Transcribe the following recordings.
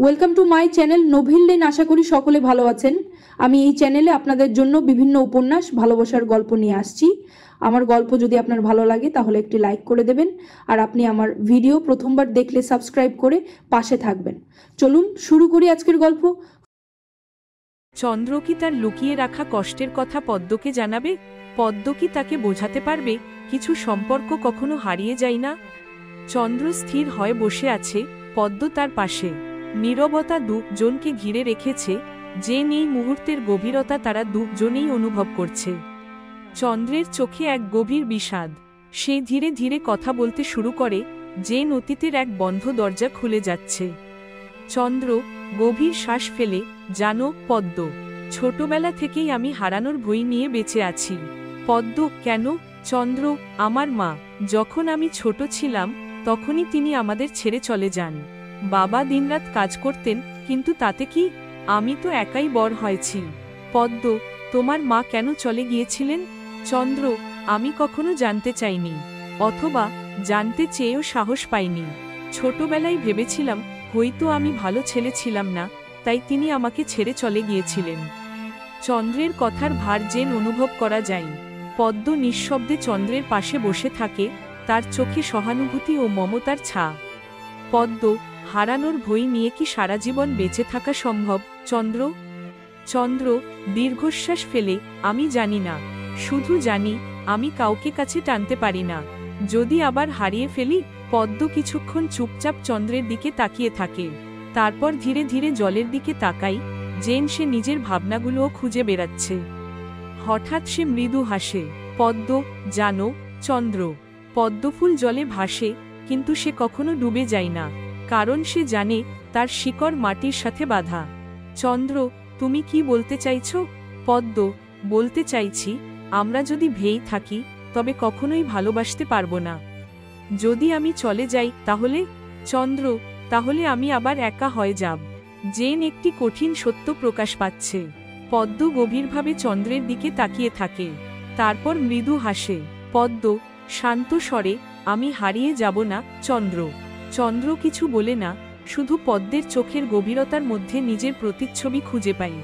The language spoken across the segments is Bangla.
Welcome to my channel Novel Lane. আশা করি সকলে ভালো আছেন। আমি এই চ্যানেলে আপনাদের জন্য বিভিন্ন উপন্যাস, ভালোবাসার গল্প নিয়ে আসছি। আমার গল্প যদি আপনার ভালো লাগে তাহলে একটি লাইক করে দেবেন, আর আপনি আমার ভিডিও প্রথমবার দেখলে সাবস্ক্রাইব করে পাশে থাকবেন। চলুন শুরু করি আজকের গল্প। চন্দ্র কি তার লুকিয়ে রাখা কষ্টের কথা পদ্মকে জানাবে? পদ্ম কি তাকে বোঝাতে পারবে কিছু সম্পর্ক কখনো হারিয়ে যায় না? চন্দ্র স্থির হয়ে বসে আছে, পদ্ম তার পাশে। নীরবতা দুজনকে ঘিরে রেখেছে, যে এই মুহূর্তের গভীরতা তারা দুজনেই অনুভব করছে। চন্দ্রের চোখে এক গভীর বিষাদ। সে ধীরে ধীরে কথা বলতে শুরু করে, যে অতীতের এক বন্ধ দরজা খুলে যাচ্ছে। চন্দ্র গভীর শ্বাস ফেলে, জানো পদ্ম, ছোটবেলা থেকেই আমি হারানোর ভয় নিয়ে বেঁচে আছি। পদ্ম, কেন? চন্দ্র, আমার মা, যখন আমি ছোট ছিলাম তখনই তিনি আমাদের ছেড়ে চলে যান। বাবা দিনরাত কাজ করতেন, কিন্তু তাতে কি, আমি তো একাই বড় হয়েছি। পদ্ম, তোমার মা কেন চলে গিয়েছিলেন? চন্দ্র, আমি কখনো জানতে চাইনি, অথবা জানতে চেয়েও সাহস পাইনি। ছোটবেলায় ভেবেছিলাম হয়তো আমি ভালো ছেলে ছিলাম না, তাই তিনি আমাকে ছেড়ে চলে গিয়েছিলেন। চন্দ্রের কথার ভার যেন অনুভব করা যায়। পদ্ম নিঃশব্দে চন্দ্রের পাশে বসে থাকে, তার চোখে সহানুভূতি ও মমতার ছা। পদ্ম, হারানোর ভয় নিয়ে কি সারা জীবন বেঁচে থাকা সম্ভব? চন্দ্র চন্দ্র দীর্ঘশ্বাস ফেলে, আমি জানি না, শুধু জানি আমি কাউকে কাছে টানতে পারি না। যদি আবার হারিয়ে ফেলি? পদ্ম কিছুক্ষণ চুপচাপ চন্দ্রের দিকে তাকিয়ে থাকে, তারপর ধীরে ধীরে জলের দিকে তাকাই, যেন সে নিজের ভাবনাগুলোও খুঁজে বেড়াচ্ছে। হঠাৎ সে মৃদু হাসে। পদ্ম, জানো চন্দ্র, পদ্মফুল জলে ভাসে, কিন্তু সে কখনো ডুবে যায় না, কারণ সে জানে তার শিকড় মাটির সাথে বাঁধা। চন্দ্র, তুমি কি বলতে চাইছো? পদ্ম, বলতে চাইছি, আমরা যদি ভেই থাকি তবে কখনোই ভালোবাসতে পারবো না। যদি আমি চলে যাই তাহলে? চন্দ্র, তাহলে আমি আবার একা হয়ে যাব। যেন একটি কঠিন সত্য প্রকাশ পাচ্ছে। পদ্ম গভীরভাবে চন্দ্রের দিকে তাকিয়ে থাকে, তারপর মৃদু হাসে। পদ্ম শান্ত স্বরে, আমি হারিয়ে যাব না চন্দ্র। চন্দ্র কিছু বলে না, শুধু পদ্মের চোখের গভীরতার মধ্যে নিজের প্রতিচ্ছবি খুঁজে পাই।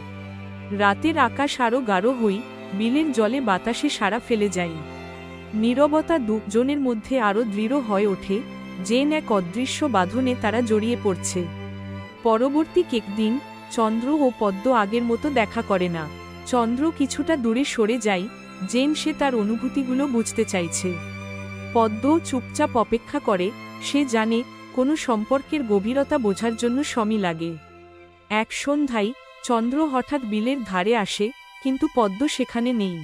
রাতের আকাশ আরো গাঢ় হই, বিলের জলে বাতাসে সাড়া ফেলে যাই। নীরবতা দুজনের মধ্যে আরো দৃঢ় হয়ে ওঠে, যেন এক অদৃশ্য বাঁধনে তারা জড়িয়ে পড়ছে। পরবর্তী কয়েকদিন চন্দ্র ও পদ্ম আগের মতো দেখা করে না। চন্দ্র কিছুটা দূরে সরে যায়, যেন সে তার অনুভূতিগুলো বুঝতে চাইছে। পদ্ম চুপচাপ অপেক্ষা করে, সে জানে কোনো সম্পর্কের গভীরতা বোঝার জন্য সময় লাগে। এক সন্ধ্যায় চন্দ্র হঠাৎ বিলের ধারে আসে, কিন্তু পদ্ম সেখানে নেই।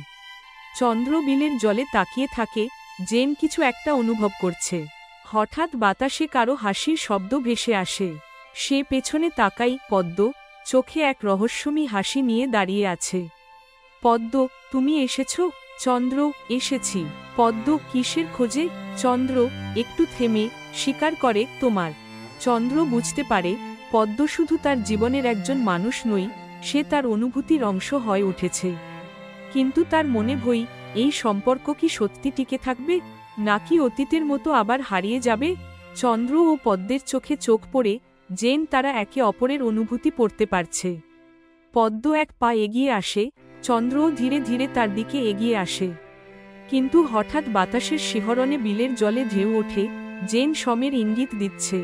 চন্দ্র বিলের জলে তাকিয়ে থাকে, যেন কিছু একটা অনুভব করছে। হঠাৎ বাতাসে কারো হাসির শব্দ ভেসে আসে। সে পেছনে তাকাই, পদ্ম চোখে এক রহস্যময়ী হাসি নিয়ে দাঁড়িয়ে আছে। পদ্ম, তুমি এসেছো? চন্দ্র, এসেছি। পদ্ম, কিসের খোঁজে? চন্দ্র একটু থেমে স্বীকার করে, তোমার। চন্দ্র বুঝতে পারে পদ্ম শুধু তার জীবনের একজন মানুষ নয়, সে তার অনুভূতির অংশ হয়ে উঠেছে। কিন্তু তার মনে ভয়, এই সম্পর্ক কি সত্যি টিকে থাকবে, নাকি অতীতের মতো আবার হারিয়ে যাবে? চন্দ্র ও পদ্মের চোখে চোখ পড়ে, যেন তারা একে অপরের অনুভূতি পড়তে পারছে। পদ্ম এক পা এগিয়ে আসে, চন্দ্রও ধীরে ধীরে তার দিকে এগিয়ে আসে। কিন্তু হঠাৎ বাতাসের শিহরণে বিলের জলে ঢেউ ওঠে, যেন সময়ের ইঙ্গিত দিচ্ছে।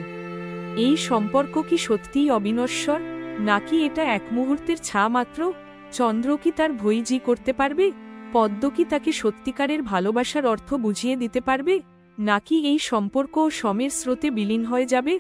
এই সম্পর্ক কি সত্যিই অবিনশ্বর, নাকি এটা এক মুহূর্তের ছা মাত্র? চন্দ্র কি তার ভয় জি করতে পারবে? পদ্ম কি তাকে সত্যিকারের ভালোবাসার অর্থ বুঝিয়ে দিতে পারবে, নাকি এই সম্পর্ক ও সময়ের স্রোতে বিলীন হয়ে যাবে?